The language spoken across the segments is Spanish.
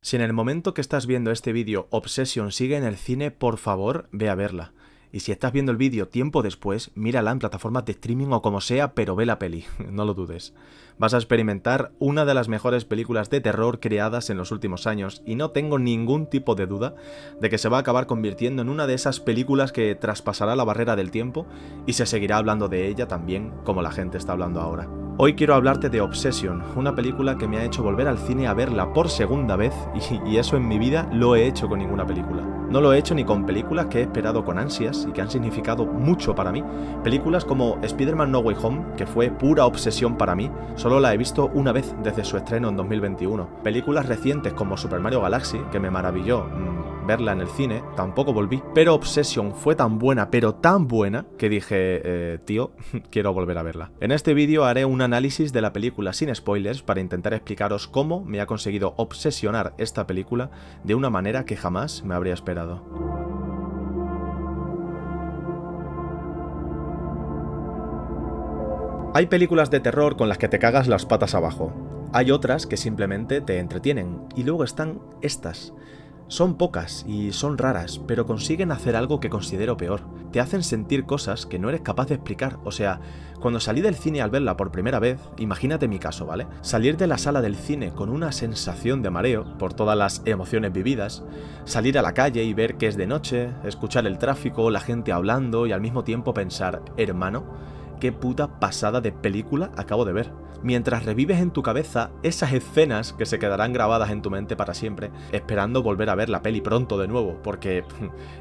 Si en el momento que estás viendo este vídeo Obsession sigue en el cine, por favor, ve a verla. Y si estás viendo el vídeo tiempo después, mírala en plataformas de streaming o como sea, pero ve la peli, no lo dudes. Vas a experimentar una de las mejores películas de terror creadas en los últimos años y no tengo ningún tipo de duda de que se va a acabar convirtiendo en una de esas películas que traspasará la barrera del tiempo y se seguirá hablando de ella también como la gente está hablando ahora. Hoy quiero hablarte de Obsession, una película que me ha hecho volver al cine a verla por segunda vez y eso en mi vida lo he hecho con ninguna película. No lo he hecho ni con películas que he esperado con ansias y que han significado mucho para mí. Películas como Spider-Man No Way Home, que fue pura obsesión para mí, solo la he visto una vez desde su estreno en 2021. Películas recientes como Super Mario Galaxy, que me maravilló verla en el cine, tampoco volví. Pero Obsession fue tan buena, pero tan buena, que dije, tío, quiero volver a verla. En este vídeo haré un análisis de la película sin spoilers para intentar explicaros cómo me ha conseguido obsesionar esta película de una manera que jamás me habría esperado. Hay películas de terror con las que te cagas las patas abajo. Hay otras que simplemente te entretienen. Y luego están estas. Son pocas y son raras, pero consiguen hacer algo que considero peor. Te hacen sentir cosas que no eres capaz de explicar. O sea, cuando salí del cine al verla por primera vez, imagínate mi caso, ¿vale? Salir de la sala del cine con una sensación de mareo por todas las emociones vividas, salir a la calle y ver que es de noche, escuchar el tráfico, la gente hablando y al mismo tiempo pensar, hermano, qué puta pasada de película acabo de ver. Mientras revives en tu cabeza esas escenas que se quedarán grabadas en tu mente para siempre, esperando volver a ver la peli pronto de nuevo, porque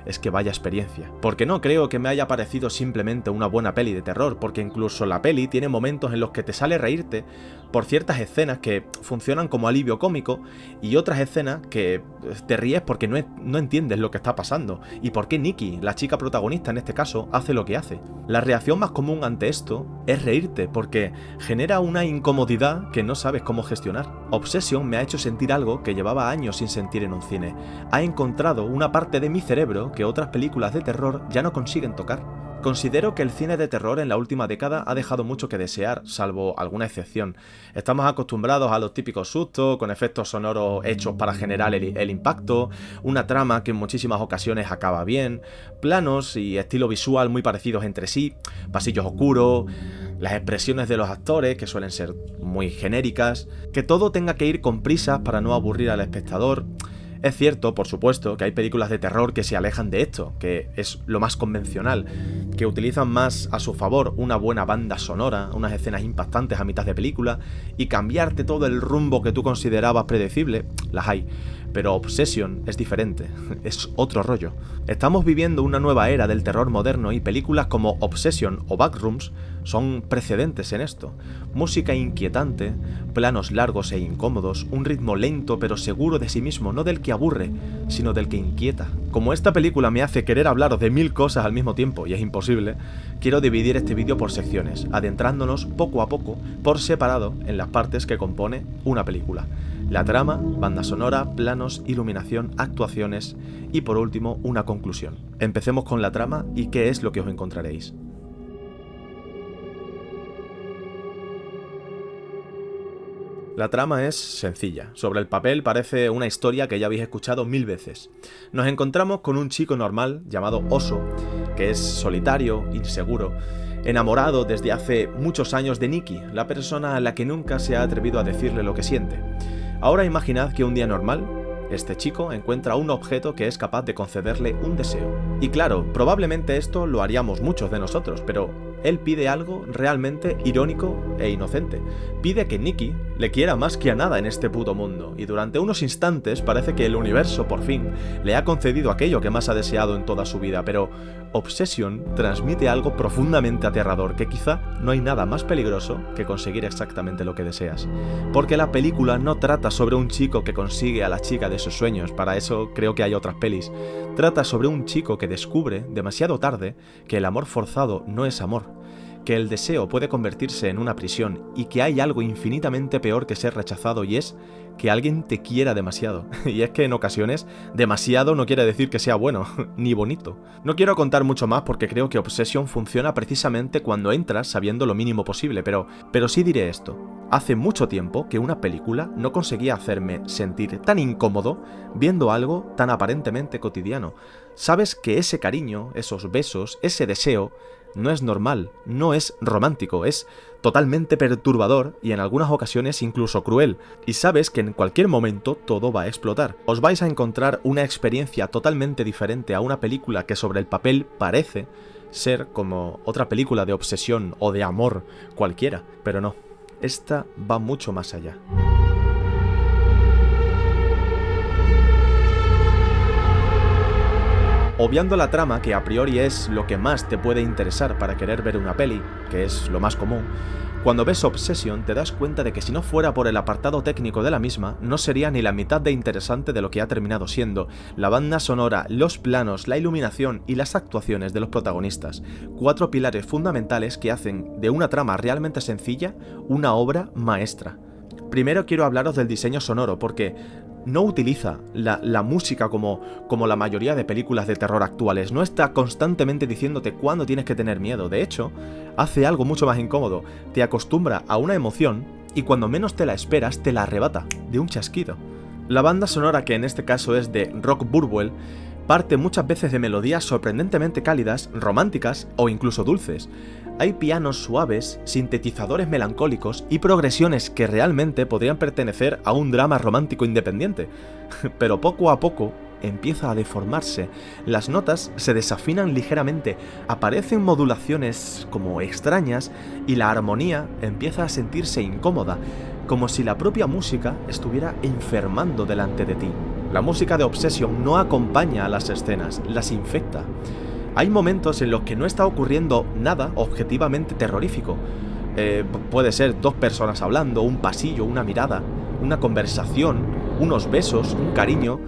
es que vaya experiencia. Porque no creo que me haya parecido simplemente una buena peli de terror, porque incluso la peli tiene momentos en los que te sale reírte por ciertas escenas que funcionan como alivio cómico y otras escenas que te ríes porque no entiendes lo que está pasando y por qué Nikki, la chica protagonista en este caso, hace lo que hace. La reacción más común ante esto es reírte porque genera una incomodidad que no sabes cómo gestionar. Obsession me ha hecho sentir algo que llevaba años sin sentir en un cine. Ha encontrado una parte de mi cerebro que otras películas de terror ya no consiguen tocar. Considero que el cine de terror en la última década ha dejado mucho que desear, salvo alguna excepción. Estamos acostumbrados a los típicos sustos, con efectos sonoros hechos para generar el impacto, una trama que en muchísimas ocasiones acaba bien, planos y estilo visual muy parecidos entre sí, pasillos oscuros, las expresiones de los actores, que suelen ser muy genéricas, que todo tenga que ir con prisas para no aburrir al espectador. Es cierto, por supuesto, que hay películas de terror que se alejan de esto, que es lo más convencional, que utilizan más a su favor una buena banda sonora, unas escenas impactantes a mitad de película, y cambiarte todo el rumbo que tú considerabas predecible, las hay. Pero Obsession es diferente, es otro rollo. Estamos viviendo una nueva era del terror moderno y películas como Obsession o Backrooms son precedentes en esto. Música inquietante, planos largos e incómodos, un ritmo lento pero seguro de sí mismo, no del que aburre, sino del que inquieta. Como esta película me hace querer hablaros de 1000 cosas al mismo tiempo, y es imposible, quiero dividir este vídeo por secciones, adentrándonos poco a poco, por separado, en las partes que compone una película. La trama, banda sonora, planos, iluminación, actuaciones y por último una conclusión. Empecemos con la trama y qué es lo que os encontraréis. La trama es sencilla. Sobre el papel parece una historia que ya habéis escuchado 1000 veces. Nos encontramos con un chico normal llamado Oso, que es solitario, inseguro, enamorado desde hace muchos años de Nikki, la persona a la que nunca se ha atrevido a decirle lo que siente. Ahora imaginad que un día normal, este chico encuentra un objeto que es capaz de concederle un deseo. Y claro, probablemente esto lo haríamos muchos de nosotros, pero él pide algo realmente irónico e inocente. Pide que Nikki le quiera más que a nada en este puto mundo, y durante unos instantes parece que el universo por fin le ha concedido aquello que más ha deseado en toda su vida, pero Obsession transmite algo profundamente aterrador, que quizá no hay nada más peligroso que conseguir exactamente lo que deseas. Porque la película no trata sobre un chico que consigue a la chica de sus sueños, para eso creo que hay otras pelis. Trata sobre un chico que descubre, demasiado tarde, que el amor forzado no es amor, que el deseo puede convertirse en una prisión y que hay algo infinitamente peor que ser rechazado y es que alguien te quiera demasiado. Y es que en ocasiones, demasiado no quiere decir que sea bueno, ni bonito. No quiero contar mucho más porque creo que Obsession funciona precisamente cuando entras sabiendo lo mínimo posible, pero sí diré esto. Hace mucho tiempo que una película no conseguía hacerme sentir tan incómodo viendo algo tan aparentemente cotidiano. Sabes que ese cariño, esos besos, ese deseo, no es normal, no es romántico, es totalmente perturbador y en algunas ocasiones incluso cruel. Y sabes que en cualquier momento todo va a explotar. Os vais a encontrar una experiencia totalmente diferente a una película que sobre el papel parece ser como otra película de obsesión o de amor cualquiera, pero no. Esta va mucho más allá. Obviando la trama, que a priori es lo que más te puede interesar para querer ver una peli, que es lo más común, cuando ves Obsession te das cuenta de que si no fuera por el apartado técnico de la misma, no sería ni la mitad de interesante de lo que ha terminado siendo. La banda sonora, los planos, la iluminación y las actuaciones de los protagonistas. 4 pilares fundamentales que hacen de una trama realmente sencilla una obra maestra. Primero quiero hablaros del diseño sonoro, porque no utiliza la música como la mayoría de películas de terror actuales. No está constantemente diciéndote cuándo tienes que tener miedo. De hecho, hace algo mucho más incómodo. Te acostumbra a una emoción y cuando menos te la esperas, te la arrebata de un chasquido. La banda sonora, que en este caso es de Rock Burwell, parte muchas veces de melodías sorprendentemente cálidas, románticas o incluso dulces. Hay pianos suaves, sintetizadores melancólicos y progresiones que realmente podrían pertenecer a un drama romántico independiente. Pero poco a poco empieza a deformarse, las notas se desafinan ligeramente, aparecen modulaciones como extrañas y la armonía empieza a sentirse incómoda, como si la propia música estuviera enfermando delante de ti. La música de Obsession no acompaña a las escenas, las infecta. Hay momentos en los que no está ocurriendo nada objetivamente terrorífico. Puede ser 2 personas hablando, un pasillo, una mirada, una conversación, unos besos, un cariño,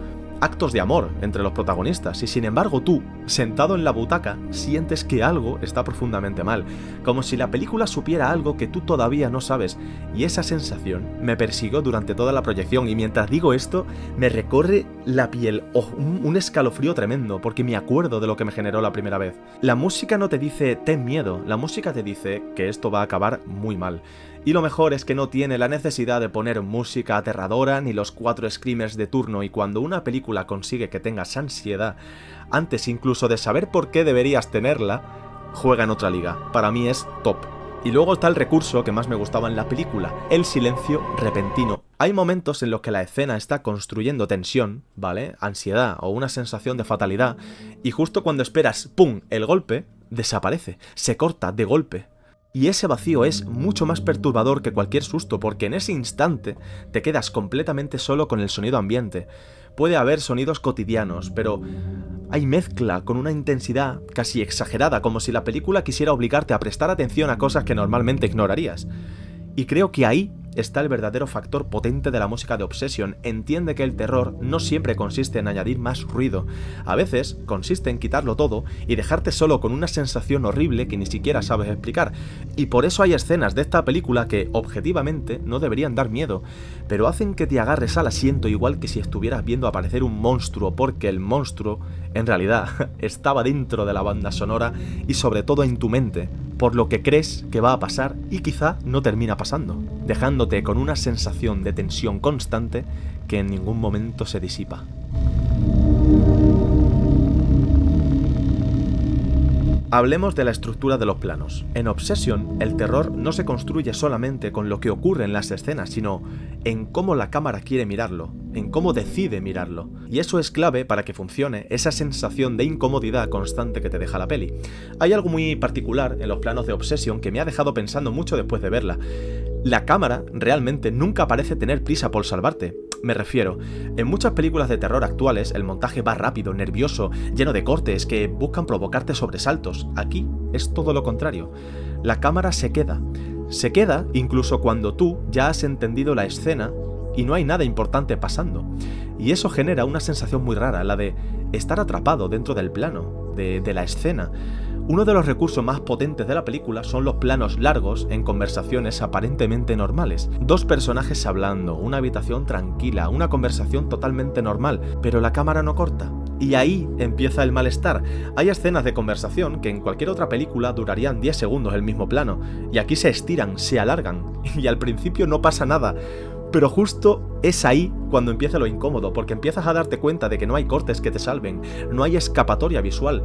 actos de amor entre los protagonistas. Y sin embargo tú, sentado en la butaca, sientes que algo está profundamente mal, como si la película supiera algo que tú todavía no sabes. Y esa sensación me persiguió durante toda la proyección, y mientras digo esto, me recorre la piel un escalofrío tremendo, porque me acuerdo de lo que me generó la primera vez. La música no te dice ten miedo, la música te dice que esto va a acabar muy mal. Y lo mejor es que no tiene la necesidad de poner música aterradora ni los 4 screamers de turno, y cuando una película consigue que tengas ansiedad, antes incluso de saber por qué deberías tenerla, juega en otra liga. Para mí es top. Y luego está el recurso que más me gustaba en la película, el silencio repentino. Hay momentos en los que la escena está construyendo tensión, ¿vale? Ansiedad o una sensación de fatalidad, y justo cuando esperas ¡pum!, el golpe, desaparece, se corta de golpe. Y ese vacío es mucho más perturbador que cualquier susto, porque en ese instante te quedas completamente solo con el sonido ambiente. Puede haber sonidos cotidianos, pero hay mezcla con una intensidad casi exagerada, como si la película quisiera obligarte a prestar atención a cosas que normalmente ignorarías. Y creo que ahí está el verdadero factor potente de la música de Obsession. Entiende que el terror no siempre consiste en añadir más ruido. A veces consiste en quitarlo todo y dejarte solo con una sensación horrible que ni siquiera sabes explicar. Y por eso hay escenas de esta película que, objetivamente, no deberían dar miedo, pero hacen que te agarres al asiento igual que si estuvieras viendo aparecer un monstruo, porque el monstruo, en realidad, estaba dentro de la banda sonora y sobre todo en tu mente, por lo que crees que va a pasar y quizá no termina pasando, dejándote con una sensación de tensión constante que en ningún momento se disipa. Hablemos de la estructura de los planos. En Obsession, el terror no se construye solamente con lo que ocurre en las escenas, sino en cómo la cámara quiere mirarlo, en cómo decide mirarlo. Y eso es clave para que funcione esa sensación de incomodidad constante que te deja la peli. Hay algo muy particular en los planos de Obsession que me ha dejado pensando mucho después de verla. La cámara realmente nunca parece tener prisa por salvarte. Me refiero, en muchas películas de terror actuales el montaje va rápido, nervioso, lleno de cortes que buscan provocarte sobresaltos. Aquí es todo lo contrario. La cámara se queda incluso cuando tú ya has entendido la escena y no hay nada importante pasando. Y eso genera una sensación muy rara, la de estar atrapado dentro del plano, de la escena. Uno de los recursos más potentes de la película son los planos largos en conversaciones aparentemente normales. Dos personajes hablando, una habitación tranquila, una conversación totalmente normal, pero la cámara no corta. Y ahí empieza el malestar. Hay escenas de conversación que en cualquier otra película durarían 10 segundos el mismo plano, y aquí se estiran, se alargan, y al principio no pasa nada. Pero justo es ahí cuando empieza lo incómodo, porque empiezas a darte cuenta de que no hay cortes que te salven, no hay escapatoria visual.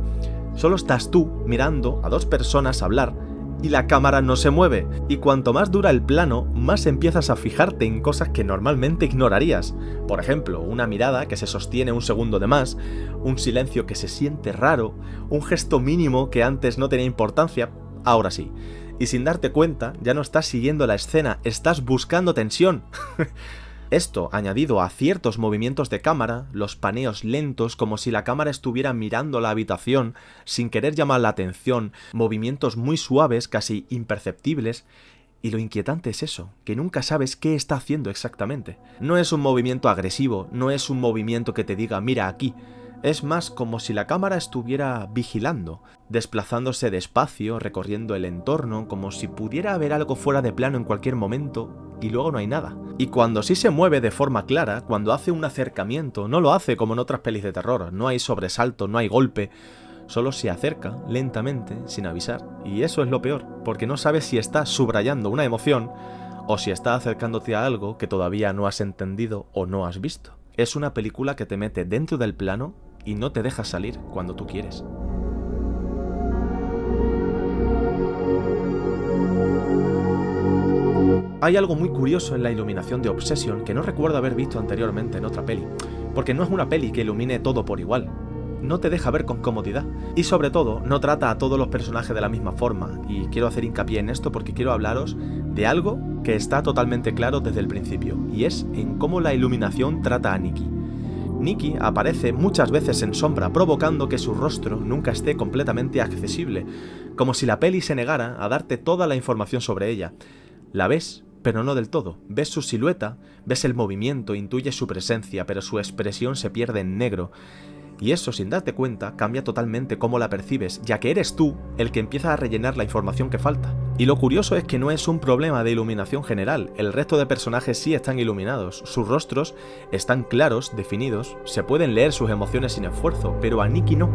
Solo estás tú mirando a dos personas hablar y la cámara no se mueve. Y cuanto más dura el plano, más empiezas a fijarte en cosas que normalmente ignorarías. Por ejemplo, una mirada que se sostiene un segundo de más, un silencio que se siente raro, un gesto mínimo que antes no tenía importancia, ahora sí. Y sin darte cuenta, ya no estás siguiendo la escena, estás buscando tensión. Esto, añadido a ciertos movimientos de cámara, los paneos lentos como si la cámara estuviera mirando la habitación sin querer llamar la atención, movimientos muy suaves, casi imperceptibles, y lo inquietante es eso, que nunca sabes qué está haciendo exactamente. No es un movimiento agresivo, no es un movimiento que te diga mira aquí. Es más como si la cámara estuviera vigilando, desplazándose despacio, recorriendo el entorno, como si pudiera haber algo fuera de plano en cualquier momento, y luego no hay nada. Y cuando sí se mueve de forma clara, cuando hace un acercamiento, no lo hace como en otras pelis de terror, no hay sobresalto, no hay golpe, solo se acerca lentamente, sin avisar. Y eso es lo peor, porque no sabes si está subrayando una emoción, o si está acercándote a algo que todavía no has entendido o no has visto. Es una película que te mete dentro del plano y no te deja salir cuando tú quieres. Hay algo muy curioso en la iluminación de Obsession que no recuerdo haber visto anteriormente en otra peli, porque no es una peli que ilumine todo por igual, no te deja ver con comodidad, y sobre todo no trata a todos los personajes de la misma forma, y quiero hacer hincapié en esto porque quiero hablaros de algo que está totalmente claro desde el principio, y es en cómo la iluminación trata a Nikki. Nikki aparece muchas veces en sombra, provocando que su rostro nunca esté completamente accesible, como si la peli se negara a darte toda la información sobre ella. La ves, pero no del todo. Ves su silueta, ves el movimiento, intuyes su presencia, pero su expresión se pierde en negro. Y eso, sin darte cuenta, cambia totalmente cómo la percibes, ya que eres tú el que empieza a rellenar la información que falta. Y lo curioso es que no es un problema de iluminación general, el resto de personajes sí están iluminados, sus rostros están claros, definidos, se pueden leer sus emociones sin esfuerzo, pero a Nikki no.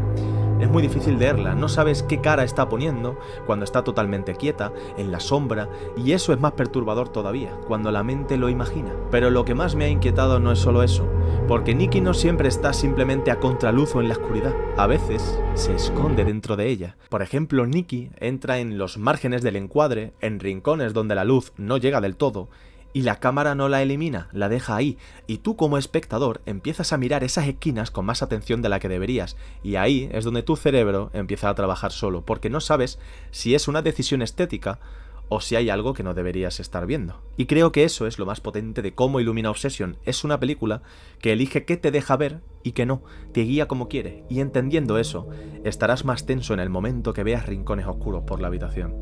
Es muy difícil leerla, no sabes qué cara está poniendo cuando está totalmente quieta, en la sombra, y eso es más perturbador todavía, cuando la mente lo imagina. Pero lo que más me ha inquietado no es solo eso, porque Nikki no siempre está simplemente a contraluz o en la oscuridad, a veces se esconde dentro de ella. Por ejemplo, Nikki entra en los márgenes del encuadre, en rincones donde la luz no llega del todo, y la cámara no la elimina, la deja ahí, y tú como espectador empiezas a mirar esas esquinas con más atención de la que deberías, y ahí es donde tu cerebro empieza a trabajar solo, porque no sabes si es una decisión estética o si hay algo que no deberías estar viendo. Y creo que eso es lo más potente de cómo ilumina Obsession. Es una película que elige qué te deja ver y qué no, te guía como quiere, y entendiendo eso, estarás más tenso en el momento que veas rincones oscuros por la habitación,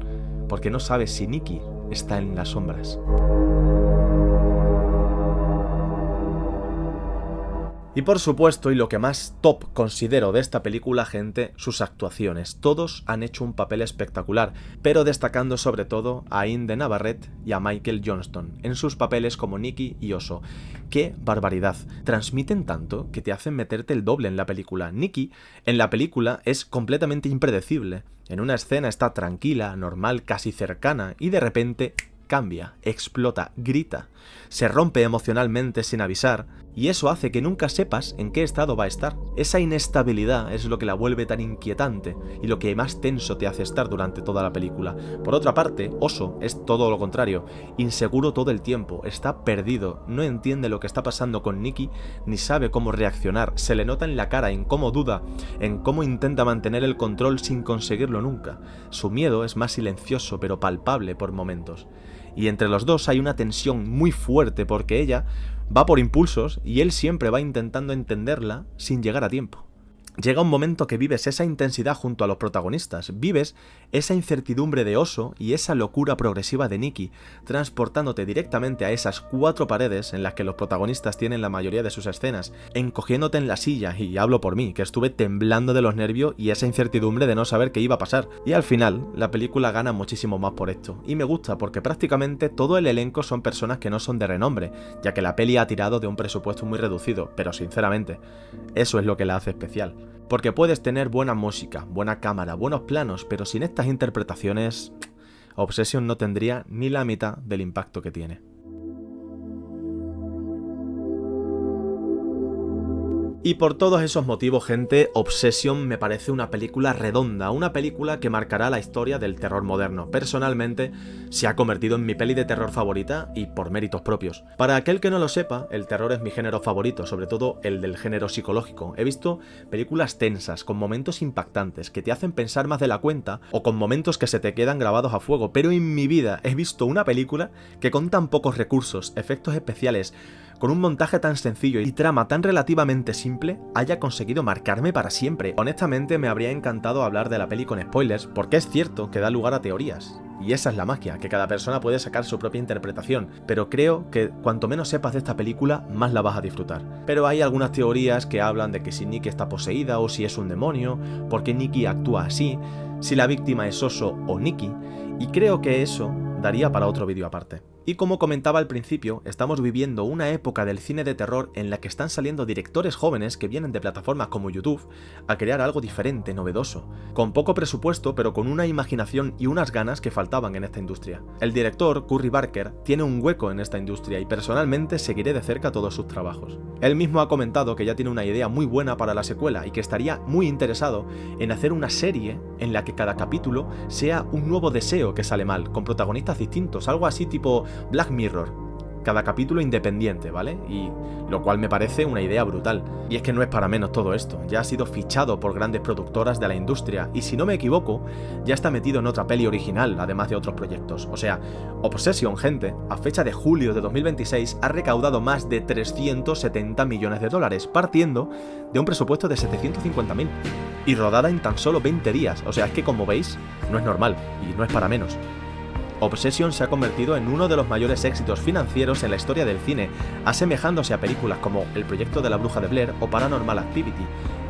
porque no sabes si Nikki está en las sombras. Y por supuesto, y lo que más top considero de esta película, gente, sus actuaciones. Todos han hecho un papel espectacular, pero destacando sobre todo a Inde Navarrete y a Michael Johnston, en sus papeles como Nikki y Oso. ¡Qué barbaridad! Transmiten tanto que te hacen meterte el doble en la película. Nikki, en la película, es completamente impredecible. En una escena está tranquila, normal, casi cercana, y de repente cambia, explota, grita, se rompe emocionalmente sin avisar, y eso hace que nunca sepas en qué estado va a estar. Esa inestabilidad es lo que la vuelve tan inquietante y lo que más tenso te hace estar durante toda la película. Por otra parte, Oso es todo lo contrario, inseguro todo el tiempo, está perdido, no entiende lo que está pasando con Nikki, ni sabe cómo reaccionar, se le nota en la cara en cómo duda, en cómo intenta mantener el control sin conseguirlo nunca. Su miedo es más silencioso pero palpable por momentos. Y entre los dos hay una tensión muy fuerte porque ella va por impulsos y él siempre va intentando entenderla sin llegar a tiempo. Llega un momento que vives esa intensidad junto a los protagonistas, vives esa incertidumbre de Oso y esa locura progresiva de Nikki, transportándote directamente a esas 4 paredes en las que los protagonistas tienen la mayoría de sus escenas, encogiéndote en la silla, y hablo por mí, que estuve temblando de los nervios y esa incertidumbre de no saber qué iba a pasar. Y al final, la película gana muchísimo más por esto, y me gusta porque prácticamente todo el elenco son personas que no son de renombre, ya que la peli ha tirado de un presupuesto muy reducido, pero sinceramente, eso es lo que la hace especial. Porque puedes tener buena música, buena cámara, buenos planos, pero sin estas interpretaciones, Obsession no tendría ni la mitad del impacto que tiene. Y por todos esos motivos, gente, Obsession me parece una película redonda, una película que marcará la historia del terror moderno. Personalmente, se ha convertido en mi peli de terror favorita y por méritos propios. Para aquel que no lo sepa, el terror es mi género favorito, sobre todo el del género psicológico. He visto películas tensas, con momentos impactantes, que te hacen pensar más de la cuenta, o con momentos que se te quedan grabados a fuego, pero en mi vida he visto una película que con tan pocos recursos, efectos especiales, con un montaje tan sencillo y trama tan relativamente simple, haya conseguido marcarme para siempre. Honestamente me habría encantado hablar de la peli con spoilers, porque es cierto que da lugar a teorías. Y esa es la magia, que cada persona puede sacar su propia interpretación, pero creo que cuanto menos sepas de esta película, más la vas a disfrutar. Pero hay algunas teorías que hablan de que si Nikki está poseída o si es un demonio, por qué Nikki actúa así, si la víctima es Oso o Nikki, y creo que eso daría para otro vídeo aparte. Y como comentaba al principio, estamos viviendo una época del cine de terror en la que están saliendo directores jóvenes que vienen de plataformas como YouTube a crear algo diferente, novedoso, con poco presupuesto pero con una imaginación y unas ganas que faltaban en esta industria. El director, Curry Barker, tiene un hueco en esta industria y personalmente seguiré de cerca todos sus trabajos. Él mismo ha comentado que ya tiene una idea muy buena para la secuela y que estaría muy interesado en hacer una serie en la que cada capítulo sea un nuevo deseo que sale mal, con protagonistas distintos, algo así tipo Black Mirror, cada capítulo independiente, ¿vale? Y lo cual me parece una idea brutal. Y es que no es para menos todo esto, ya ha sido fichado por grandes productoras de la industria y si no me equivoco, ya está metido en otra peli original, además de otros proyectos. O sea, Obsession, gente, a fecha de julio de 2026 ha recaudado más de 370 millones de dólares, partiendo de un presupuesto de 750.000 y rodada en tan solo 20 días. O sea, es que como veis, no es normal y no es para menos. Obsession se ha convertido en uno de los mayores éxitos financieros en la historia del cine, asemejándose a películas como El proyecto de la bruja de Blair o Paranormal Activity,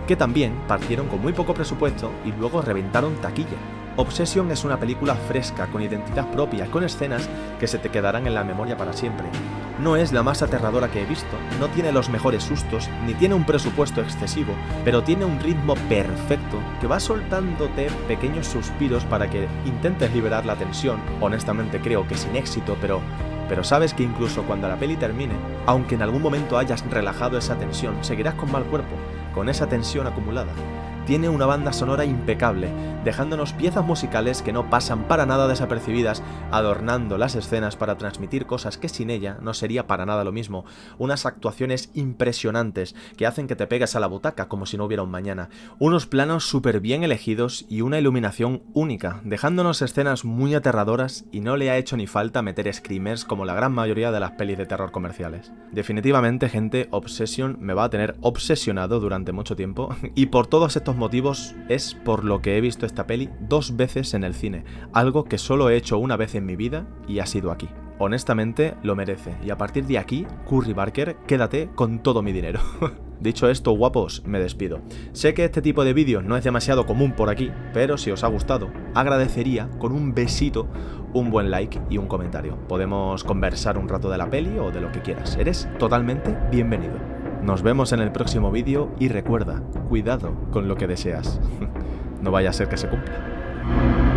que también partieron con muy poco presupuesto y luego reventaron taquilla. Obsession es una película fresca, con identidad propia, con escenas que se te quedarán en la memoria para siempre. No es la más aterradora que he visto, no tiene los mejores sustos, ni tiene un presupuesto excesivo, pero tiene un ritmo perfecto que va soltándote pequeños suspiros para que intentes liberar la tensión. Honestamente creo que sin éxito, pero sabes que incluso cuando la peli termine, aunque en algún momento hayas relajado esa tensión, seguirás con mal cuerpo, con esa tensión acumulada. Tiene una banda sonora impecable, dejándonos piezas musicales que no pasan para nada desapercibidas, adornando las escenas para transmitir cosas que sin ella no sería para nada lo mismo. Unas actuaciones impresionantes que hacen que te pegues a la butaca como si no hubiera un mañana. Unos planos súper bien elegidos y una iluminación única, dejándonos escenas muy aterradoras y no le ha hecho ni falta meter screamers como la gran mayoría de las pelis de terror comerciales. Definitivamente, gente, Obsession me va a tener obsesionado durante mucho tiempo y por todos estos motivos es por lo que he visto esta peli 2 veces en el cine, algo que solo he hecho una vez en mi vida y ha sido aquí. Honestamente lo merece y a partir de aquí, Curry Barker, quédate con todo mi dinero. Dicho esto, guapos, me despido. Sé que este tipo de vídeos no es demasiado común por aquí, pero si os ha gustado, agradecería con un besito, un buen like y un comentario. Podemos conversar un rato de la peli o de lo que quieras. Eres totalmente bienvenido. Nos vemos en el próximo vídeo y recuerda, cuidado con lo que deseas. No vaya a ser que se cumpla.